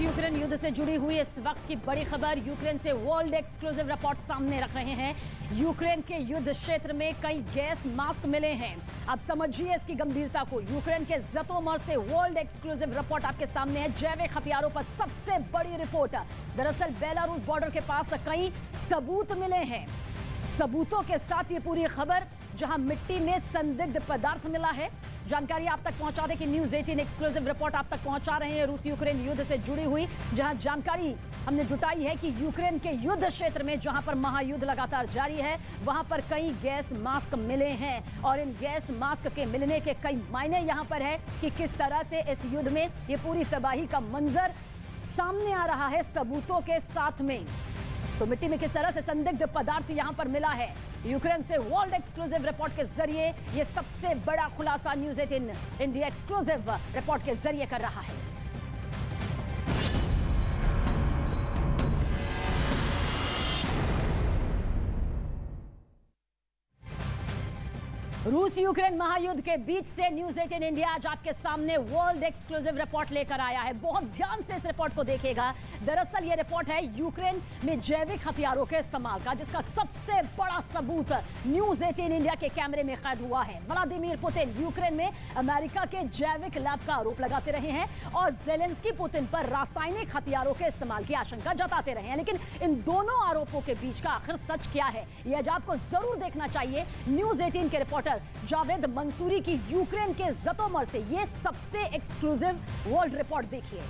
रूस यूक्रेन युद्ध से जुड़ी हुई इस वक्त की बड़ी खबर। यूक्रेन से वर्ल्ड एक्सक्लूसिव रिपोर्ट सामने रख रहे हैं। यूक्रेन के युद्ध क्षेत्र में कई गैस मास्क मिले हैं। अब समझिए इसकी गंभीरता को। यूक्रेन के ज़तोमर से वर्ल्ड एक्सक्लूसिव रिपोर्ट आपके सामने है। जैविक हथियारों पर सबसे बड़ी रिपोर्ट। दरअसल बेलारूस बॉर्डर के पास कई सबूत मिले हैं। सबूतों के साथ ये पूरी खबर, जहां मिट्टी में संदिग्ध पदार्थ मिला है। जानकारी आप तक पहुंचा दें कि न्यूज़ 18 एक्सक्लूसिव रिपोर्ट आप तक पहुंचा रहे हैं रूस यूक्रेन युद्ध से जुड़ी हुई, जहां जानकारी हमने जुटाई है कि यूक्रेन के युद्ध क्षेत्र में जहां पर महायुद्ध लगातार जारी है, वहां पर कई गैस मास्क मिले हैं। और इन गैस मास्क के मिलने के कई मायने यहां पर है कि किस तरह से इस युद्ध में ये पूरी तबाही का मंजर सामने आ रहा है सबूतों के साथ में। तो मिट्टी में किस तरह से संदिग्ध पदार्थ यहां पर मिला है। यूक्रेन से वर्ल्ड एक्सक्लूसिव रिपोर्ट के जरिए ये सबसे बड़ा खुलासा न्यूज़ 18 इंडिया एक्सक्लूसिव रिपोर्ट के जरिए कर रहा है। रूस यूक्रेन महायुद्ध के बीच से न्यूज़ 18 इंडिया आज आपके सामने वर्ल्ड एक्सक्लूसिव रिपोर्ट लेकर आया है। बहुत ध्यान से इस रिपोर्ट को देखिएगा। दरअसल ये रिपोर्ट है यूक्रेन में जैविक हथियारों के इस्तेमाल का, जिसका सबसे बड़ा सबूत न्यूज़ 18 इंडिया के कैमरे में कैद हुआ है। व्लादिमीर पुतिन यूक्रेन में अमेरिका के जैविक लैब का आरोप लगाते रहे हैं और ज़ेलेंस्की पुतिन पर रासायनिक हथियारों के इस्तेमाल की आशंका जताते रहे हैं। लेकिन इन दोनों आरोपों के बीच का आखिर सच क्या है, ये आज आपको जरूर देखना चाहिए। न्यूज़ 18 के रिपोर्टर जावेद मंसूरी की यूक्रेन के ज़तोमर से ये सबसे एक्सक्लूसिव वर्ल्ड रिपोर्ट देखिए।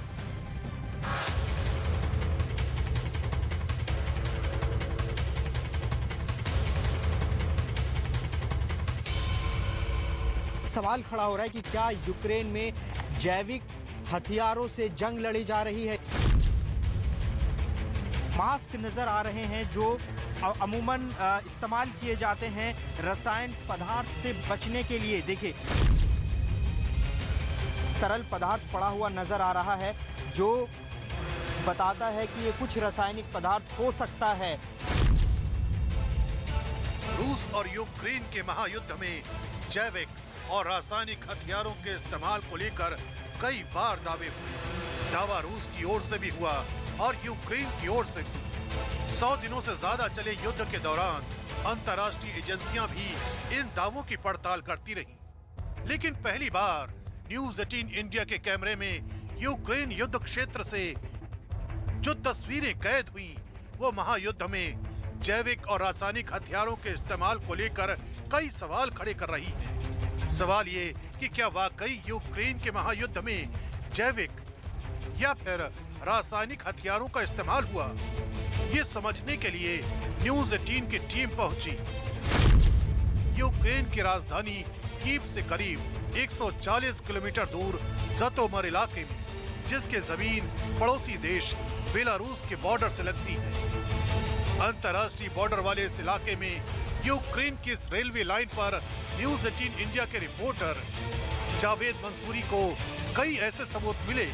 सवाल खड़ा हो रहा है कि क्या यूक्रेन में जैविक हथियारों से जंग लड़ी जा रही है। मास्क नजर आ रहे हैं जो अमूमन इस्तेमाल किए जाते हैं रसायन पदार्थ से बचने के लिए। देखिए तरल पदार्थ पड़ा हुआ नजर आ रहा है जो बताता है कि ये कुछ रासायनिक पदार्थ हो सकता है। रूस और यूक्रेन के महायुद्ध में जैविक और रासायनिक हथियारों के इस्तेमाल को लेकर कई बार दावे हुए। दावा रूस की ओर से भी हुआ और यूक्रेन की ओर से भी। 100 दिनों से ज्यादा चले युद्ध के दौरान अंतर्राष्ट्रीय एजेंसियां भी इन दावों की पड़ताल करती रहीं। लेकिन पहली बार न्यूज़ 18 इंडिया के कैमरे में यूक्रेन युद्ध क्षेत्र से जो तस्वीरें कैद हुई, वो महायुद्ध में जैविक और रासायनिक हथियारों के इस्तेमाल को लेकर कई सवाल खड़े कर रही है। सवाल ये कि क्या वाकई यूक्रेन के महायुद्ध में जैविक या फिर रासायनिक हथियारों का इस्तेमाल हुआ, ये समझने के लिए न्यूज़ 18 की टीम पहुंची। यूक्रेन की राजधानी कीव से करीब 140 किलोमीटर दूर ज़तोमर इलाके में, जिसके जमीन पड़ोसी देश बेलारूस के बॉर्डर से लगती है। अंतर्राष्ट्रीय बॉर्डर वाले इस इलाके में यूक्रेन की इस रेलवे लाइन पर न्यूज़ 18 इंडिया के रिपोर्टर जावेद मंसूरी को कई ऐसे सबूत मिले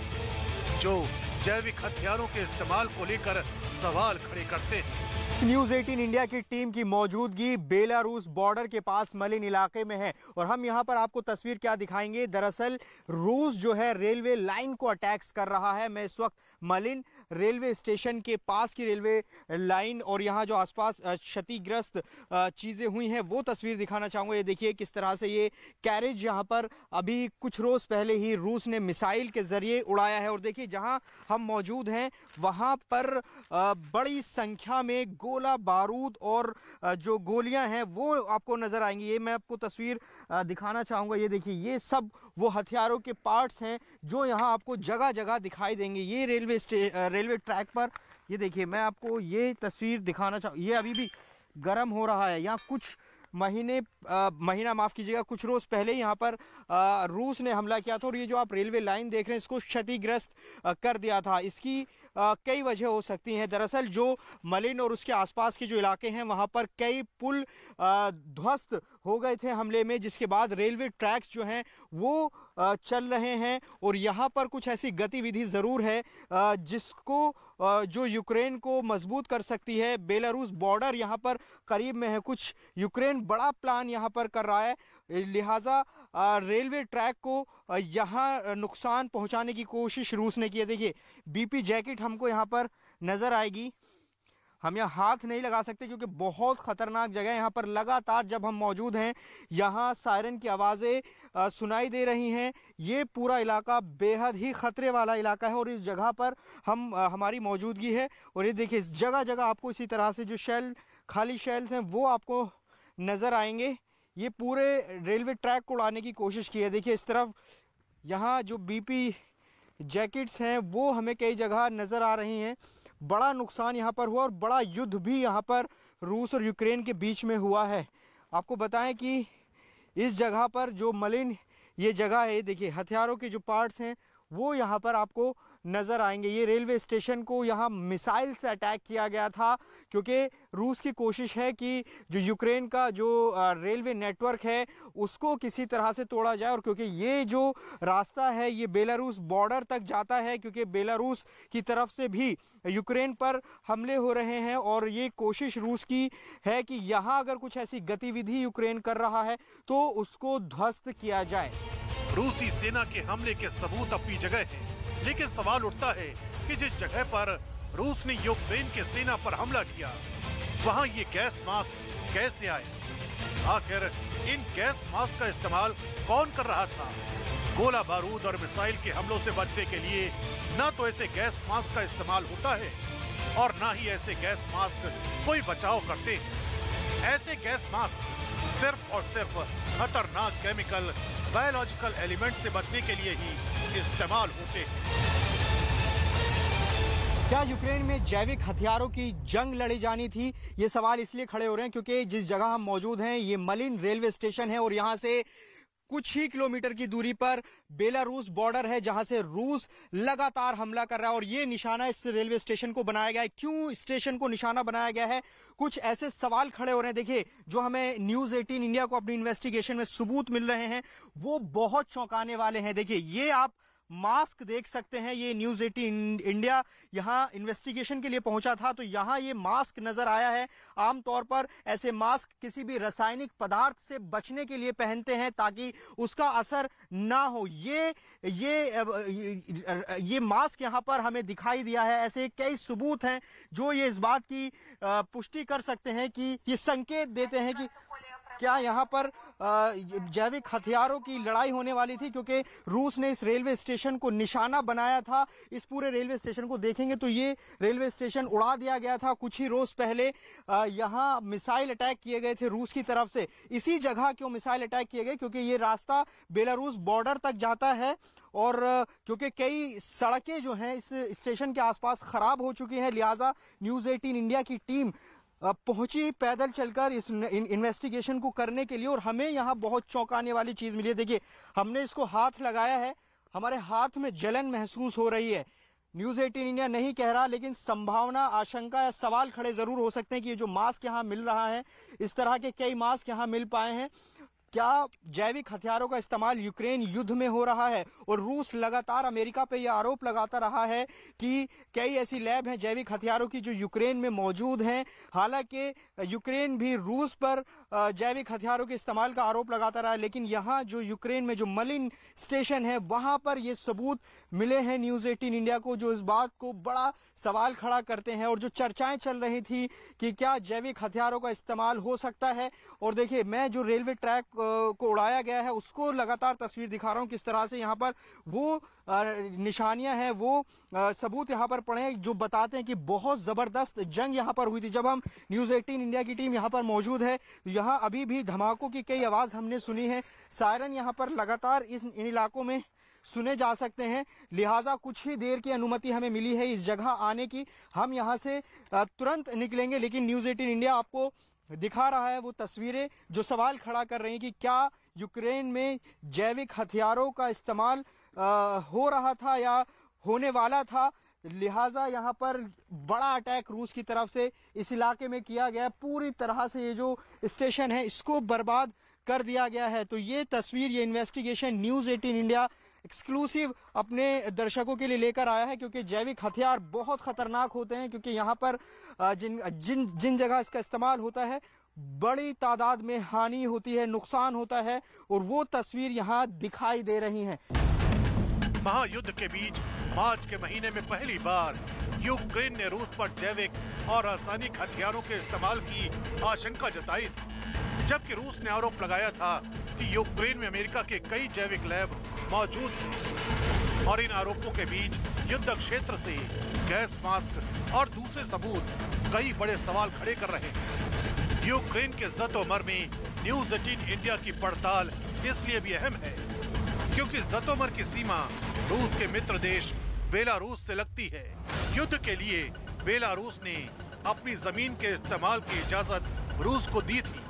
जो जैविक हथियारों के इस्तेमाल को लेकर सवाल खड़े करते हैं। न्यूज़ 18 इंडिया की टीम की मौजूदगी बेलारूस बॉर्डर के पास मलिन इलाके में है और हम यहां पर आपको तस्वीर क्या दिखाएंगे। दरअसल रूस जो है रेलवे लाइन को अटैक्स कर रहा है। मैं इस वक्त मलिन रेलवे स्टेशन के पास की रेलवे लाइन और यहां जो आसपास क्षतिग्रस्त चीज़ें हुई हैं वो तस्वीर दिखाना चाहूँगा। ये देखिए किस तरह से ये कैरेज यहाँ पर अभी कुछ रोज़ पहले ही रूस ने मिसाइल के ज़रिए उड़ाया है। और देखिए जहाँ हम मौजूद हैं वहाँ पर बड़ी संख्या में गोला बारूद और जो गोलियां हैं वो आपको नजर आएंगी। ये मैं आपको तस्वीर दिखाना चाहूंगा। ये देखिए ये सब वो हथियारों के पार्ट्स हैं जो यहाँ आपको जगह जगह दिखाई देंगे। ये रेलवे ट्रैक पर ये देखिए मैं आपको ये तस्वीर दिखाना चाहूँ। ये अभी भी गर्म हो रहा है। यहाँ कुछ महीना माफ कीजिएगा, कुछ रोज पहले यहाँ पर रूस ने हमला किया था और ये जो आप रेलवे लाइन देख रहे हैं इसको क्षतिग्रस्त कर दिया था। इसकी कई वजह हो सकती हैं। दरअसल जो मलिन और उसके आसपास के जो इलाके हैं वहाँ पर कई पुल ध्वस्त हो गए थे हमले में, जिसके बाद रेलवे ट्रैक्स जो हैं वो चल रहे हैं और यहाँ पर कुछ ऐसी गतिविधि ज़रूर है जिसको जो यूक्रेन को मजबूत कर सकती है। बेलारूस बॉर्डर यहाँ पर करीब में है। कुछ यूक्रेन बड़ा प्लान यहाँ पर कर रहा है, लिहाजा रेलवे ट्रैक को यहाँ नुकसान पहुंचाने की कोशिश रूस ने की है। देखिए बीपी जैकेट हमको यहाँ पर नजर आएगी, हम यहाँ हाथ नहीं लगा सकते क्योंकि बहुत खतरनाक जगह है। यहाँ पर लगातार जब हम मौजूद हैं यहाँ सायरन की आवाज़ें सुनाई दे रही हैं। ये पूरा इलाका बेहद ही खतरे वाला इलाका है और इस जगह पर हमारी मौजूदगी है। और ये देखिए जगह जगह आपको इसी तरह से जो खाली शेल्स हैं वो आपको नज़र आएंगे। ये पूरे रेलवे ट्रैक को उड़ाने की कोशिश की है। देखिए इस तरफ यहाँ जो बीपी जैकेट्स हैं वो हमें कई जगह नज़र आ रही हैं। बड़ा नुकसान यहाँ पर हुआ और बड़ा युद्ध भी यहाँ पर रूस और यूक्रेन के बीच में हुआ है। आपको बताएं कि इस जगह पर जो मलिन ये जगह है, देखिए हथियारों के जो पार्ट्स हैं वो यहाँ पर आपको नज़र आएंगे। ये रेलवे स्टेशन को यहाँ मिसाइल से अटैक किया गया था क्योंकि रूस की कोशिश है कि जो यूक्रेन का जो रेलवे नेटवर्क है उसको किसी तरह से तोड़ा जाए। और क्योंकि ये जो रास्ता है ये बेलारूस बॉर्डर तक जाता है, क्योंकि बेलारूस की तरफ से भी यूक्रेन पर हमले हो रहे हैं और ये कोशिश रूस की है कि यहाँ अगर कुछ ऐसी गतिविधि यूक्रेन कर रहा है तो उसको ध्वस्त किया जाए। रूसी सेना के हमले के सबूत अपनी जगह हैं, लेकिन सवाल उठता है कि जिस जगह पर रूस ने यूक्रेन के सेना पर हमला किया वहां ये गैस मास्क कैसे आए? आखिर इन गैस मास्क का इस्तेमाल कौन कर रहा था? गोला बारूद और मिसाइल के हमलों से बचने के लिए न तो ऐसे गैस मास्क का इस्तेमाल होता है और न ही ऐसे गैस मास्क कोई बचाव करते हैं। ऐसे गैस मास्क सिर्फ और सिर्फ खतरनाक केमिकल बायोलॉजिकल एलिमेंट से बचने के लिए ही इस्तेमाल होते हैं। क्या यूक्रेन में जैविक हथियारों की जंग लड़ी जानी थी? ये सवाल इसलिए खड़े हो रहे हैं क्योंकि जिस जगह हम मौजूद हैं ये मलिन रेलवे स्टेशन है और यहाँ से कुछ ही किलोमीटर की दूरी पर बेलारूस बॉर्डर है जहां से रूस लगातार हमला कर रहा है। और ये निशाना इस रेलवे स्टेशन को बनाया गया है। क्यों स्टेशन को निशाना बनाया गया है? कुछ ऐसे सवाल खड़े हो रहे हैं। देखिए जो हमें न्यूज़ 18 इंडिया को अपनी इन्वेस्टिगेशन में सबूत मिल रहे हैं वो बहुत चौंकाने वाले हैं। देखिए ये आप मास्क देख सकते हैं, ये न्यूज़ 18 इंडिया यहाँ इन्वेस्टिगेशन के लिए पहुंचा था तो यहाँ ये मास्क नजर आया है। आमतौर पर ऐसे मास्क किसी भी रासायनिक पदार्थ से बचने के लिए पहनते हैं ताकि उसका असर ना हो। ये मास्क यहाँ पर हमें दिखाई दिया है। ऐसे कई सबूत हैं जो ये इस बात की पुष्टि कर सकते हैं कि ये संकेत देते हैं कि क्या यहाँ पर जैविक हथियारों की लड़ाई होने वाली थी, क्योंकि रूस ने इस रेलवे स्टेशन को निशाना बनाया था। इस पूरे रेलवे स्टेशन को देखेंगे तो ये रेलवे स्टेशन उड़ा दिया गया था। कुछ ही रोज पहले यहाँ मिसाइल अटैक किए गए थे रूस की तरफ से। इसी जगह क्यों मिसाइल अटैक किए गए? क्योंकि ये रास्ता बेलारूस बॉर्डर तक जाता है और क्योंकि कई सड़कें जो हैं इस स्टेशन के आसपास खराब हो चुकी हैं, लिहाजा न्यूज़ 18 इंडिया की टीम पहुंची पैदल चलकर इस इन्वेस्टिगेशन को करने के लिए। और हमें यहाँ बहुत चौंकाने वाली चीज मिली है। देखिए हमने इसको हाथ लगाया है, हमारे हाथ में जलन महसूस हो रही है। न्यूज़ 18 इंडिया नहीं कह रहा, लेकिन संभावना, आशंका या सवाल खड़े जरूर हो सकते हैं कि ये जो मास्क यहाँ मिल रहा है, इस तरह के कई मास्क यहाँ मिल पाए हैं, क्या जैविक हथियारों का इस्तेमाल यूक्रेन युद्ध में हो रहा है? और रूस लगातार अमेरिका पे यह आरोप लगाता रहा है कि कई ऐसी लैब हैं जैविक हथियारों की जो यूक्रेन में मौजूद हैं। हालांकि यूक्रेन भी रूस पर जैविक हथियारों के इस्तेमाल का आरोप लगाता रहा है, लेकिन यहाँ जो यूक्रेन में जो मलिन स्टेशन है वहां पर ये सबूत मिले हैं न्यूज़ 18 इंडिया को, जो इस बात को बड़ा सवाल खड़ा करते हैं। और जो चर्चाएं चल रही थी कि क्या जैविक हथियारों का इस्तेमाल हो सकता है, और देखिए मैं जो रेलवे ट्रैक को उड़ाया गया है उसको लगातार तस्वीर दिखा रहा हूं किस तरह से यहाँ पर वो निशानियां हैं, वो सबूत यहाँ पर पड़े हैं जो बताते हैं कि बहुत जबरदस्त जंग यहाँ पर हुई थी। जब हम न्यूज़ 18 इंडिया की टीम यहाँ पर मौजूद है तो यहाँ अभी भी धमाकों की कई आवाज हमने सुनी है। सायरन यहाँ पर लगातार इन इलाकों में सुने जा सकते हैं, लिहाजा कुछ ही देर की अनुमति हमें मिली है इस जगह आने की। हम यहाँ से तुरंत निकलेंगे, लेकिन न्यूज़ 18 इंडिया आपको दिखा रहा है वो तस्वीरें जो सवाल खड़ा कर रही हैं कि क्या यूक्रेन में जैविक हथियारों का इस्तेमाल हो रहा था या होने वाला था। लिहाजा यहाँ पर बड़ा अटैक रूस की तरफ से इस इलाके में किया गया। पूरी तरह से ये जो स्टेशन है इसको बर्बाद कर दिया गया है। तो ये तस्वीर, ये इन्वेस्टिगेशन न्यूज़ 18 इंडिया एक्सक्लूसिव अपने दर्शकों के लिए लेकर आया है, क्योंकि जैविक हथियार बहुत खतरनाक होते हैं, क्योंकि यहाँ पर जिन जगह इसका इस्तेमाल होता है बड़ी तादाद में हानि होती है, नुकसान होता है, और वो तस्वीर यहाँ दिखाई दे रही है। महायुद्ध के बीच मार्च के महीने में पहली बार यूक्रेन ने रूस पर जैविक और रासायनिक हथियारों के इस्तेमाल की आशंका जताई थी, जबकि रूस ने आरोप लगाया था कि यूक्रेन में अमेरिका के कई जैविक लैब मौजूद हैं। और इन आरोपों के बीच युद्ध क्षेत्र से गैस मास्क और दूसरे सबूत कई बड़े सवाल खड़े कर रहे हैं। यूक्रेन के ज़तोमर में न्यूज़ 18 इंडिया की पड़ताल इसलिए भी अहम है क्योंकि ज़तोमर की सीमा रूस के मित्र देश बेलारूस से लगती है। युद्ध के लिए बेलारूस ने अपनी जमीन के इस्तेमाल की इजाजत रूस को दी थी,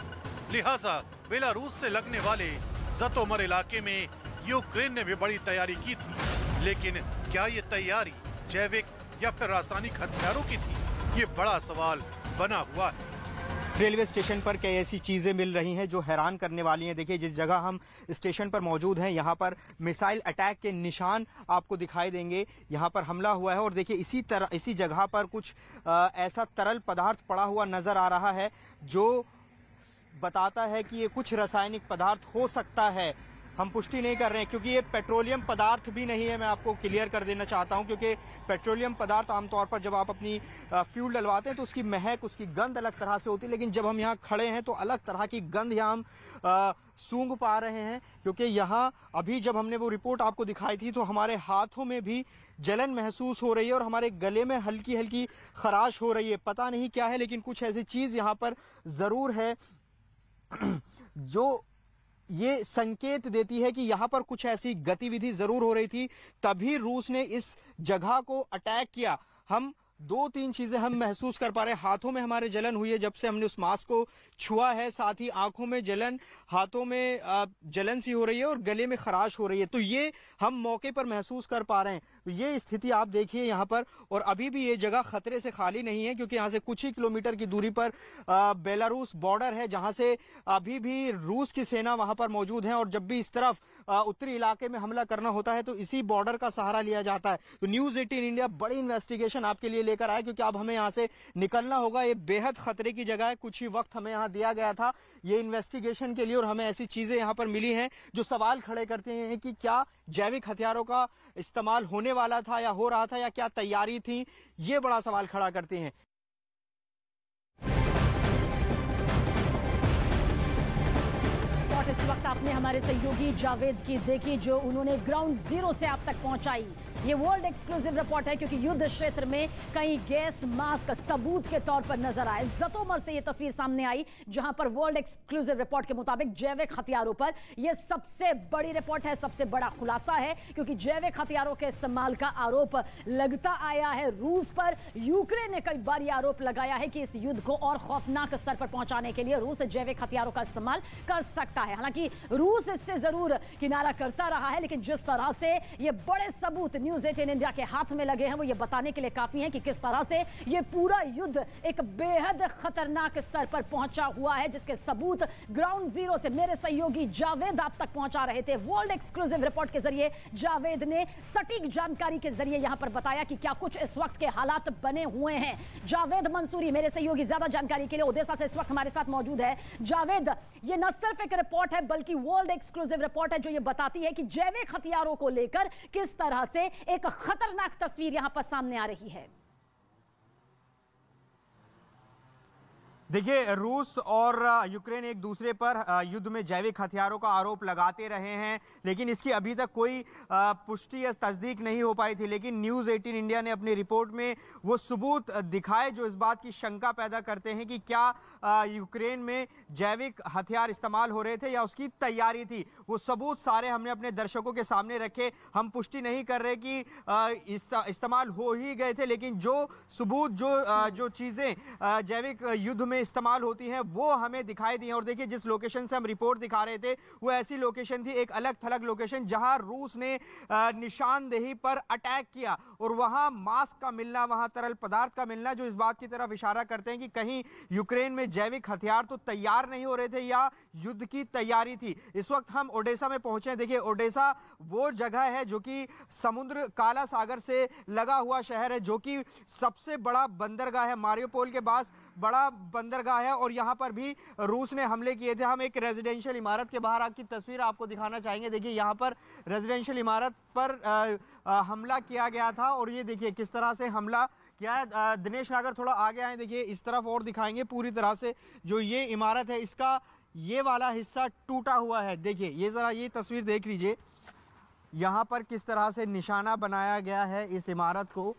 लिहाजा बेलारूस से लगने वाले ज़तोमर इलाके में यूक्रेन ने भी बड़ी तैयारी की थी। लेकिन क्या ये तैयारी जैविक या फिर रासायनिक हथियारों की थी? ये बड़ा सवाल बना हुआ है। रेलवे स्टेशन पर कई ऐसी चीज़ें मिल रही हैं जो हैरान करने वाली हैं। देखिए, जिस जगह हम स्टेशन पर मौजूद हैं, यहाँ पर मिसाइल अटैक के निशान आपको दिखाई देंगे। यहाँ पर हमला हुआ है और देखिए इसी जगह पर कुछ ऐसा तरल पदार्थ पड़ा हुआ नजर आ रहा है जो बताता है कि ये कुछ रासायनिक पदार्थ हो सकता है। हम पुष्टि नहीं कर रहे हैं क्योंकि ये पेट्रोलियम पदार्थ भी नहीं है। मैं आपको क्लियर कर देना चाहता हूं क्योंकि पेट्रोलियम पदार्थ आमतौर पर जब आप अपनी फ्यूल डलवाते हैं तो उसकी महक, उसकी गंध अलग तरह से होती है, लेकिन जब हम यहाँ खड़े हैं तो अलग तरह की गंध यहाँ हम सूंघ पा रहे हैं। क्योंकि यहाँ अभी जब हमने वो रिपोर्ट आपको दिखाई थी तो हमारे हाथों में भी जलन महसूस हो रही है और हमारे गले में हल्की हल्की खराश हो रही है। पता नहीं क्या है, लेकिन कुछ ऐसी चीज यहाँ पर जरूर है जो ये संकेत देती है कि यहाँ पर कुछ ऐसी गतिविधि जरूर हो रही थी, तभी रूस ने इस जगह को अटैक किया। हम 2-3 चीजें हम महसूस कर पा रहे हैं। हाथों में हमारे जलन हुई है जब से हमने उस मास्क को छुआ है, साथ ही आंखों में जलन, हाथों में जलन सी हो रही है और गले में खराश हो रही है। तो ये हम मौके पर महसूस कर पा रहे हैं। तो ये स्थिति आप देखिए यहाँ पर, और अभी भी ये जगह खतरे से खाली नहीं है क्योंकि यहाँ से कुछ ही किलोमीटर की दूरी पर बेलारूस बॉर्डर है जहाँ से अभी भी रूस की सेना वहां पर मौजूद है। और जब भी इस तरफ उत्तरी इलाके में हमला करना होता है तो इसी बॉर्डर का सहारा लिया जाता है। तो न्यूज़ 18 इंडिया बड़ी इन्वेस्टिगेशन आपके लिए लेकर आए क्योंकि अब हमें यहाँ से निकलना होगा। ये बेहद खतरे की जगह है। कुछ ही वक्त हमें यहाँ दिया गया था ये इन्वेस्टिगेशन के लिए और हमें ऐसी चीजें यहाँ पर मिली हैं जो सवाल खड़े करते हैं कि क्या जैविक हथियारों का इस्तेमाल होने वाला था या हो रहा था या क्या तैयारी थी, ये बड़ा सवाल खड़ा करते हैं। इस वक्त आपने हमारे सहयोगी जावेद की देखी जो उन्होंने ग्राउंड जीरो से आप तक पहुंचाई। ये वर्ल्ड एक्सक्लूसिव रिपोर्ट है क्योंकि युद्ध क्षेत्र में कई गैस मास्क सबूत के तौर पर नजर आए। ज़तोमर से ये तस्वीर सामने आई जहां पर वर्ल्ड एक्सक्लूसिव रिपोर्ट के मुताबिक जैविक हथियारों पर यह सबसे बड़ी रिपोर्ट है, सबसे बड़ा खुलासा है क्योंकि जैविक हथियारों के इस्तेमाल का आरोप लगता आया है रूस पर। यूक्रेन ने कई बार यह आरोप लगाया है कि इस युद्ध को और खौफनाक स्तर पर पहुंचाने के लिए रूस जैविक हथियारों का इस्तेमाल कर सकता है। हालांकि रूस इससे जरूर किनारा करता रहा है, लेकिन जिस तरह से ये बड़े सबूत न्यूज़ 18 इंडिया के हाथ में लगे हैं वो ये बताने के लिए काफी हैं कि किस तरह से ये पूरा युद्ध एक बेहद खतरनाक स्तर पर पहुंचा हुआ है, जिसके सबूत ग्राउंड जीरो से मेरे सहयोगी जावेद आप तक पहुंचा रहे थे। वर्ल्ड एक्सक्लूसिव रिपोर्ट के जरिए जावेद ने सटीक जानकारी के जरिए यहां पर बताया कि क्या कुछ इस वक्त के हालात बने हुए हैं। जावेद मंसूरी मेरे सहयोगी ज्यादा जानकारी के लिए ओडेसा से इस वक्त हमारे साथ मौजूद है। जावेद, ये न सिर्फ एक रिपोर्ट है बल्कि वर्ल्ड एक्सक्लूसिव रिपोर्ट है जो ये बताती है कि जैविक हथियारों को लेकर किस तरह से एक खतरनाक तस्वीर यहां पर सामने आ रही है। देखिए, रूस और यूक्रेन एक दूसरे पर युद्ध में जैविक हथियारों का आरोप लगाते रहे हैं, लेकिन इसकी अभी तक कोई पुष्टि या तस्दीक नहीं हो पाई थी। लेकिन न्यूज़ 18 इंडिया ने अपनी रिपोर्ट में वो सबूत दिखाए जो इस बात की शंका पैदा करते हैं कि क्या यूक्रेन में जैविक हथियार इस्तेमाल हो रहे थे या उसकी तैयारी थी। वो सबूत सारे हमने अपने दर्शकों के सामने रखे। हम पुष्टि नहीं कर रहे कि इस्तेमाल हो ही गए थे, लेकिन जो सबूत, जो चीज़ें जैविक युद्ध में इस्तेमाल होती हैं वो हमें दिखाई दी हैं। और देखिए, जिस लोकेशन से हम रिपोर्ट दिखा रहे थे वो ऐसी लोकेशन थी, एक अलग थलग लोकेशन, जहां रूस ने निशानदेही पर अटैक किया और वहां मास्क का मिलना, वहां तरल पदार्थ का मिलना जो इस बात की तरफ इशारा करते हैं कि कहीं यूक्रेन में जैविक हथियार तो तैयार नहीं हो रहे थे या युद्ध की तैयारी थी। इस वक्त हम ओडेसा में पहुंचे हैं। देखिए, ओडेसा वो जगह है जो कि समुद्र, काला सागर से लगा हुआ शहर है, जो कि सबसे बड़ा बंदरगाह है। मारियोपोल के पास बड़ा बंदरगाह है और यहाँ पर भी रूस ने हमले किए थे। हम एक रेजिडेंशियल इमारत के बाहर की तस्वीर आपको दिखाना चाहेंगे। देखिए यहाँ पर रेजिडेंशियल इमारत पर हमला किया गया था और ये देखिए किस तरह से हमला किया है। दिनेश नागर थोड़ा आगे आए, देखिए इस तरफ और दिखाएंगे। पूरी तरह से जो ये इमारत है इसका ये वाला हिस्सा टूटा हुआ है। देखिए ये ज़रा ये तस्वीर देख लीजिए, यहाँ पर किस तरह से निशाना बनाया गया है इस इमारत को।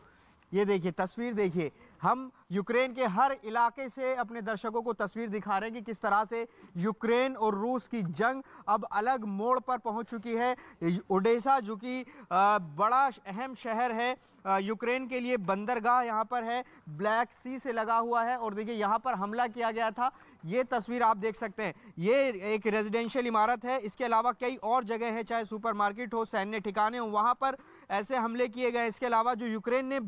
ये देखिए तस्वीर देखिए, हम यूक्रेन के हर इलाके से अपने दर्शकों को तस्वीर दिखा रहे हैं कि किस तरह से यूक्रेन और रूस की जंग अब अलग मोड़ पर पहुंच चुकी है। ओडेसा जो कि बड़ा अहम शहर है यूक्रेन के लिए, बंदरगाह यहाँ पर है, ब्लैक सी से लगा हुआ है और देखिए यहाँ पर हमला किया गया था। ये तस्वीर आप देख सकते हैं, ये एक रेजिडेंशियल इमारत है। इसके अलावा कई और जगह हैं, चाहे सुपरमार्केट हो, सैन्य ठिकाने हो, वहाँ पर ऐसे हमले किए गए। इसके अलावा जो यूक्रेन ने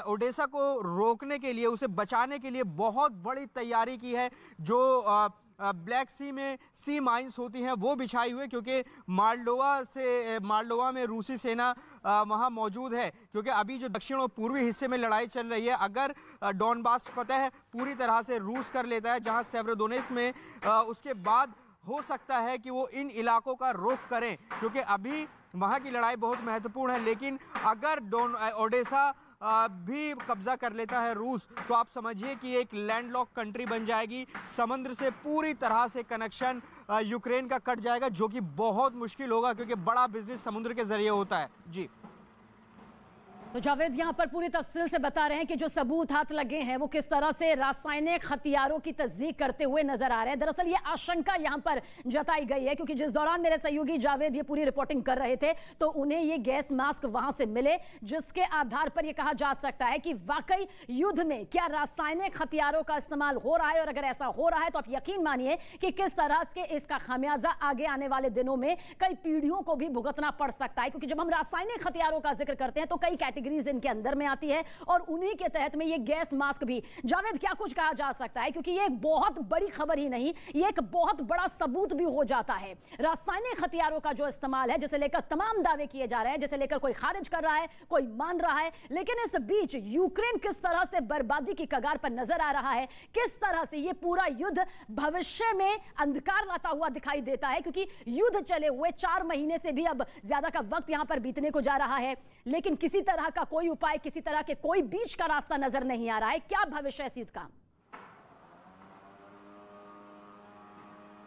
ओडेसा को रोकने के लिए, उसे बचाने के लिए बहुत बड़ी तैयारी की है। जो ब्लैक सी में सी माइंस होती हैं वो बिछाई हुई, क्योंकि माल्डोवा में रूसी सेना वहाँ मौजूद है। क्योंकि अभी जो दक्षिण और पूर्वी हिस्से में लड़ाई चल रही है, अगर डॉनबास फतेह पूरी तरह से रूस कर लेता है, जहाँ सेवेरोडोनेस्क में, उसके बाद हो सकता है कि वो इन इलाकों का रुख करें, क्योंकि अभी वहाँ की लड़ाई बहुत महत्वपूर्ण है। लेकिन अगर ओडेसा भी कब्जा कर लेता है रूस, तो आप समझिए कि एक लैंडलॉक कंट्री बन जाएगी। समुद्र से पूरी तरह से कनेक्शन यूक्रेन का कट जाएगा, जो कि बहुत मुश्किल होगा, क्योंकि बड़ा बिजनेस समुद्र के जरिए होता है। जी तो जावेद यहाँ पर पूरी तफसील से बता रहे हैं कि जो सबूत हाथ लगे हैं वो किस तरह से रासायनिक हथियारों की तस्दीक करते हुए नजर आ रहे हैं। दरअसल ये आशंका यहाँ पर जताई गई है, क्योंकि जिस दौरान मेरे सहयोगी जावेद ये पूरी रिपोर्टिंग कर रहे थे तो उन्हें ये गैस मास्क वहां से मिले, जिसके आधार पर यह कहा जा सकता है कि वाकई युद्ध में क्या रासायनिक हथियारों का इस्तेमाल हो रहा है, और अगर ऐसा हो रहा है तो आप यकीन मानिए कि किस तरह से इसका खामियाजा आगे आने वाले दिनों में कई पीढ़ियों को भी भुगतना पड़ सकता है। क्योंकि जब हम रासायनिक हथियारों का जिक्र करते हैं तो कई इनके अंदर में आती है, और उन्हीं के तहत में ये गैस मास्क भी। जावेद क्या कुछ कहा जा सकता है, क्योंकि ये एक बहुत बड़ी खबर ही नहीं, ये एक बहुत बड़ा सबूत भी हो जाता है। रासायनिक हथियारों का जो इस्तेमाल है, जिसे लेकर तमाम दावे किए जा रहे हैं, जिसे लेकर कोई खारिज कर रहा है, कोई मान रहा है, लेकिन इस बीच यूक्रेन किस तरह से बर्बादी की कगार पर नजर आ रहा है, किस तरह से ये पूरा युद्ध भविष्य में अंधकार लाता हुआ दिखाई देता है। क्योंकि युद्ध चले हुए 4 महीने से भी अब ज्यादा का वक्त यहां पर बीतने को जा रहा है, लेकिन किसी तरह का कोई उपाय, किसी तरह के कोई बीच का रास्ता नजर नहीं आ रहा है। क्या भविष्य है इस युद्ध का?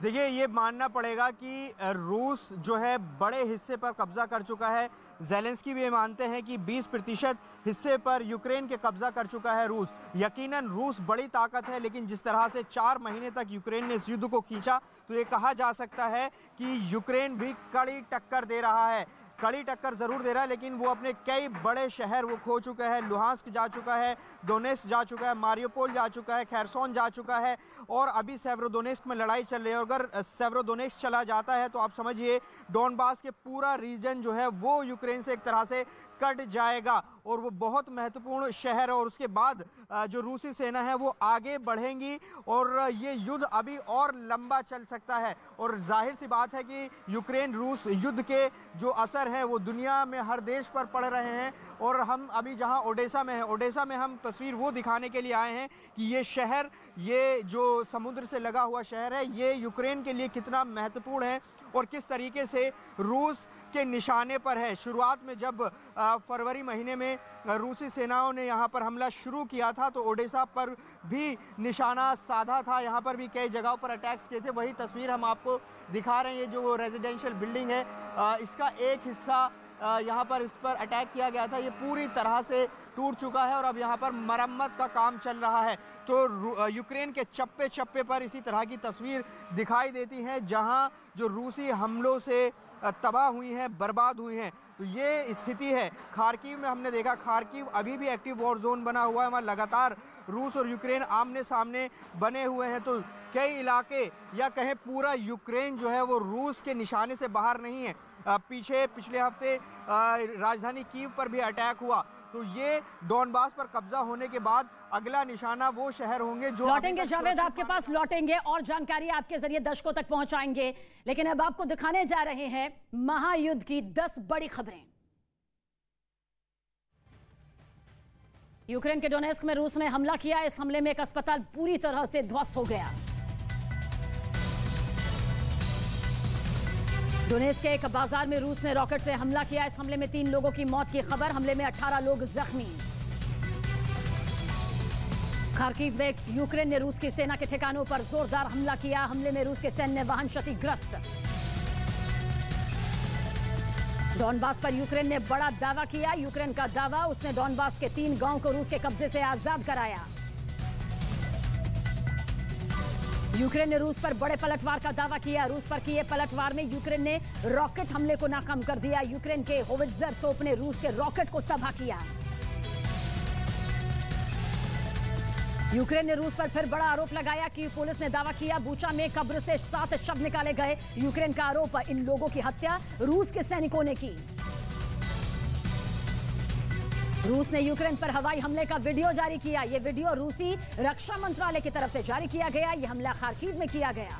देखिए ये मानना पड़ेगा कि रूस जो है बड़े हिस्से पर कब्जा कर चुका है। ज़ेलेंस्की भी मानते हैं कि 20% हिस्से पर यूक्रेन के कब्जा कर चुका है रूस। यकीनन रूस बड़ी ताकत है, लेकिन जिस तरह से 4 महीने तक यूक्रेन ने इस युद्ध को खींचा, तो ये कहा जा सकता है कि यूक्रेन भी कड़ी टक्कर दे रहा है। कड़ी टक्कर जरूर दे रहा है, लेकिन वो अपने कई बड़े शहर वो खो चुका है। लुहांस्क जा चुका है, डोनेस्क जा चुका है, मारियोपोल जा चुका है, खैरसोन जा चुका है, और अभी सेवेरोडोनेस्क में लड़ाई चल रही है। और अगर सेवेरोडोनेस्क चला जाता है तो आप समझिए डॉनबास के पूरा रीजन जो है वो यूक्रेन से एक तरह से कट जाएगा, और वो बहुत महत्वपूर्ण शहर है। और उसके बाद जो रूसी सेना है वो आगे बढ़ेंगी, और ये युद्ध अभी और लंबा चल सकता है। और जाहिर सी बात है कि यूक्रेन रूस युद्ध के जो असर हैं वो दुनिया में हर देश पर पड़ रहे हैं। और हम अभी जहां ओडेसा में हैं, ओडेसा में हम तस्वीर वो दिखाने के लिए आए हैं कि ये शहर, ये जो समुद्र से लगा हुआ शहर है, ये यूक्रेन के लिए कितना महत्वपूर्ण है और किस तरीके से रूस के निशाने पर है। शुरुआत में जब फरवरी महीने में रूसी सेनाओं ने यहाँ पर हमला शुरू किया था तो ओडेसा पर भी निशाना साधा था, यहाँ पर भी कई जगहों पर अटैक्स किए थे। वही तस्वीर हम आपको दिखा रहे हैं। ये जो रेजिडेंशियल बिल्डिंग है, इसका एक हिस्सा यहाँ पर इस पर अटैक किया गया था, ये पूरी तरह से टूट चुका है और अब यहाँ पर मरम्मत का काम चल रहा है। तो यूक्रेन के चप्पे चप्पे पर इसी तरह की तस्वीर दिखाई देती है, जहाँ जो रूसी हमलों से तबाह हुई हैं, बर्बाद हुई हैं। तो ये स्थिति है। खार्किव में हमने देखा, खार्किव अभी भी एक्टिव वॉर जोन बना हुआ है, वहाँ लगातार रूस और यूक्रेन आमने सामने बने हुए हैं। तो कई इलाके या कहें पूरा यूक्रेन जो है वो रूस के निशाने से बाहर नहीं है। पिछले हफ्ते राजधानी कीव पर भी अटैक हुआ। तो ये डॉनबास पर कब्जा होने के बाद अगला निशाना वो शहर होंगे जो लौटेंगे। जावेद आपके पास लौटेंगे और जानकारी आपके जरिए दर्शकों तक पहुंचाएंगे, लेकिन अब आपको दिखाने जा रहे हैं महायुद्ध की 10 बड़ी खबरें। यूक्रेन के डोनेस्क में रूस ने हमला किया। इस हमले में एक अस्पताल पूरी तरह से ध्वस्त हो गया। डोनेस्क के एक बाजार में रूस ने रॉकेट से हमला किया। इस हमले में 3 लोगों की मौत की खबर। हमले में 18 लोग जख्मी। खार्किव में यूक्रेन ने रूस की सेना के ठिकानों पर जोरदार हमला किया। हमले में रूस के सैन्य वाहन क्षतिग्रस्त। डॉनबास पर यूक्रेन ने बड़ा दावा किया। यूक्रेन का दावा, उसने डॉनबास के 3 गांव को रूस के कब्जे से आजाद कराया। यूक्रेन ने रूस पर बड़े पलटवार का दावा किया। रूस पर किए पलटवार में यूक्रेन ने रॉकेट हमले को नाकाम कर दिया। यूक्रेन के होवित्जर तोप ने रूस के रॉकेट को तबाह किया। यूक्रेन ने रूस पर फिर बड़ा आरोप लगाया कि पुलिस ने दावा किया बूचा में कब्र से 7 शव निकाले गए। यूक्रेन का आरोप, इन लोगों की हत्या रूस के सैनिकों ने की। रूस ने यूक्रेन पर हवाई हमले का वीडियो जारी किया। यह वीडियो रूसी रक्षा मंत्रालय की तरफ से जारी किया गया। यह हमला खार्किव में किया गया।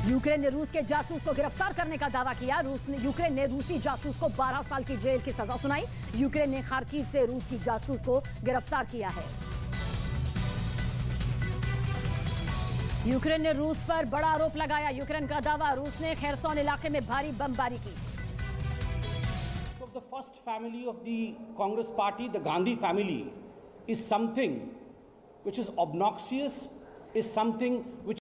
यूक्रेन ने रूस के जासूस को गिरफ्तार करने का दावा किया। यूक्रेन ने रूसी जासूस को 12 साल की जेल की सजा सुनाई। यूक्रेन ने खार्किव से रूस की जासूस को गिरफ्तार किया है। यूक्रेन ने रूस पर बड़ा आरोप लगाया। यूक्रेन का दावा, रूस ने खेरसोन इलाके में भारी बमबारी की। The first family of the Congress party, the Gandhi family, is something which is obnoxious, is something which